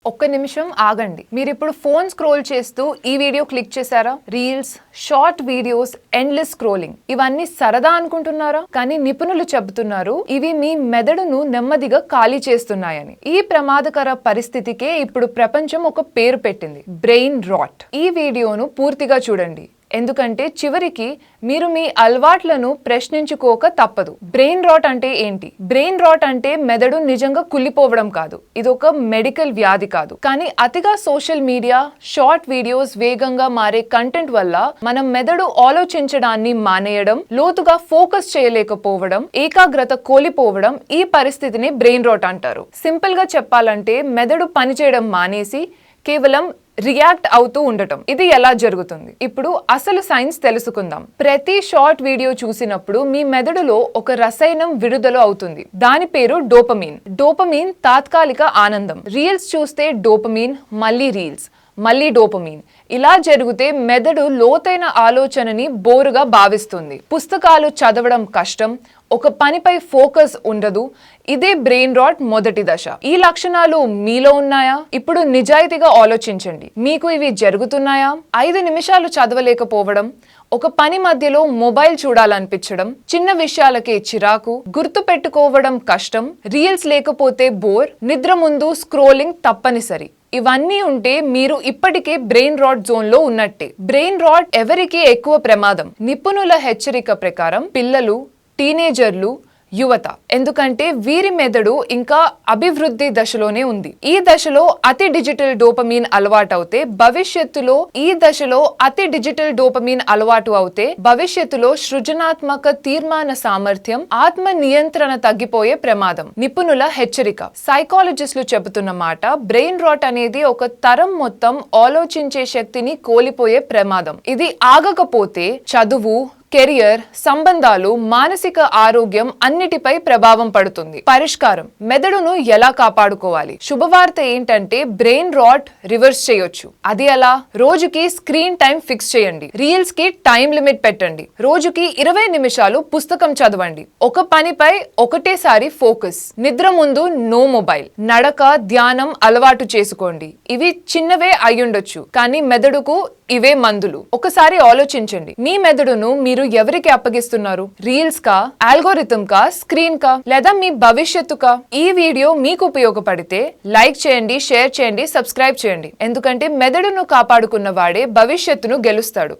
ఒక్క నిమిషం ఆగండి. మీరు ఇప్పుడు ఫోన్ స్క్రోల్ చేస్తూ ఈ వీడియో క్లిక్ చేశారా? Reels, short videos, endless scrolling ఇవన్నీ సరదా అనుకుంటున్నారా? కానీ నిపుణులు చెబుతున్నారు ఇవి మీ మెదడును నెమ్మదిగా ఖాళీ చేస్తున్నాయని. ఈ ప్రమాదకర పరిస్థితికే ఇప్పుడు ప్రపంచం ఒక పేరు పెట్టింది, బ్రెయిన్ రాట్. ఈ వీడియోను పూర్తిగా చూడండి, ఎందుకంటే చివరికి మీరు మీ అలవాట్లను ప్రశ్నించుకోక తప్పదు. బ్రెయిన్ రాట్ అంటే ఏంటి? బ్రెయిన్ రాట్ అంటే మెదడు నిజంగా కుళ్ళిపోవడం కాదు, ఇది ఒక మెడికల్ వ్యాధి కాదు. కానీ అతిగా సోషల్ మీడియా, షార్ట్ వీడియోస్, వేగంగా మారే కంటెంట్ వల్ల మనం మెదడు ఆలోచించడాన్ని మానేయడం, లోతుగా ఫోకస్ చేయలేకపోవడం, ఏకాగ్రత కోల్పోవడం, ఈ పరిస్థితిని బ్రెయిన్ రాట్ అంటారు. సింపుల్ గా చెప్పాలంటే మెదడు పనిచేయడం మానేసి కేవలం రియాక్ట్ అవుతూ ఉండటం. ఇది ఎలా జరుగుతుంది? ఇప్పుడు అసలు సైన్స్ తెలుసుకుందాం. ప్రతి షార్ట్ వీడియో చూసినప్పుడు మీ మెదడులో ఒక రసాయనం విడుదల అవుతుంది, దాని పేరు డోపమీన్. డోపమీన్ తాత్కాలిక ఆనందం. రీల్స్ చూస్తే డోపమీన్, మళ్ళీ రీల్స్, మళ్ళీ డోపమీన్. ఇలా జరిగితే మెదడు లోతైన ఆలోచనని బోరుగా భావిస్తుంది. పుస్తకాలు చదవడం కష్టం, ఒక పనిపై ఫోకస్ ఉండదు. ఇదే బ్రెయిన్ రాట్ మొదటి దశ. ఈ లక్షణాలు మీలో ఉన్నాయా? ఇప్పుడు నిజాయితీగా ఆలోచించండి, మీకు ఇవి జరుగుతున్నాయా? 5 నిమిషాలు చదవలేకపోవడం, ఒక పని మధ్యలో మొబైల్ చూడాలనిపించడం, చిన్న విషయాలకే చిరాకు, గుర్తు పెట్టుకోవడం కష్టం, రీల్స్ లేకపోతే బోర్, నిద్ర ముందు స్క్రోలింగ్ తప్పనిసరి. ఇవన్నీ ఉంటే మీరు ఇప్పటికే బ్రెయిన్ రాట్ జోన్ లో ఉన్నట్టే. బ్రెయిన్ రాట్ ఎవరికి ఎక్కువ ప్రమాదం? నిపుణుల హెచ్చరిక ప్రకారం పిల్లలు, టీనేజర్లు, యువత. ఎందుకంటే వీరి మెదడు ఇంకా అభివృద్ధి దశలోనే ఉంది. ఈ దశలో అతి డిజిటల్ డోపమీన్ అలవాటు అవుతే భవిష్యత్తులో సృజనాత్మక తీర్మాన సామర్థ్యం, ఆత్మ నియంత్రణ తగ్గిపోయే ప్రమాదం. నిపుణుల హెచ్చరిక. సైకాలజిస్టులు చెబుతున్న మాట, బ్రెయిన్ రాట్ అనేది ఒక తరం మొత్తం ఆలోచించే శక్తిని కోల్పోయే ప్రమాదం. ఇది ఆగకపోతే చదువు, కెరియర్, సంబంధాలు, మానసిక ఆరోగ్యం అన్నిటిపై ప్రభావం పడుతుంది. పరిష్కారం: మెదడును ఎలా కాపాడుకోవాలి? శుభవార్త ఏంటంటే బ్రెయిన్ రాట్ రివర్స్ చేయొచ్చు. అది ఎలా? రోజుకి స్క్రీన్ టైం ఫిక్స్ చేయండి. రీల్స్ కి టైం లిమిట్ పెట్టండి. రోజుకి 20 నిమిషాలు పుస్తకం చదవండి. ఒక పనిపై ఒకటేసారి ఫోకస్. నిద్ర ముందు నో మొబైల్. నడక, ధ్యానం అలవాటు చేసుకోండి. ఇవి చిన్నవే అయ్యుండొచ్చు, కానీ మెదడుకు ఇవే మందులు. ఒకసారి ఆలోచించండి, మీ మెదడును మీరు ఎవరికి అప్పగిస్తున్నారు? రీల్స్ కా, ఆల్గోరిథం కా, స్క్రీన్ కా, లేదా మీ భవిష్యత్తు కా? ఈ వీడియో మీకు ఉపయోగపడితే లైక్ చేయండి, షేర్ చేయండి, సబ్స్క్రైబ్ చేయండి. ఎందుకంటే మెదడును కాపాడుకున్న వాడే భవిష్యత్తును గెలుస్తాడు.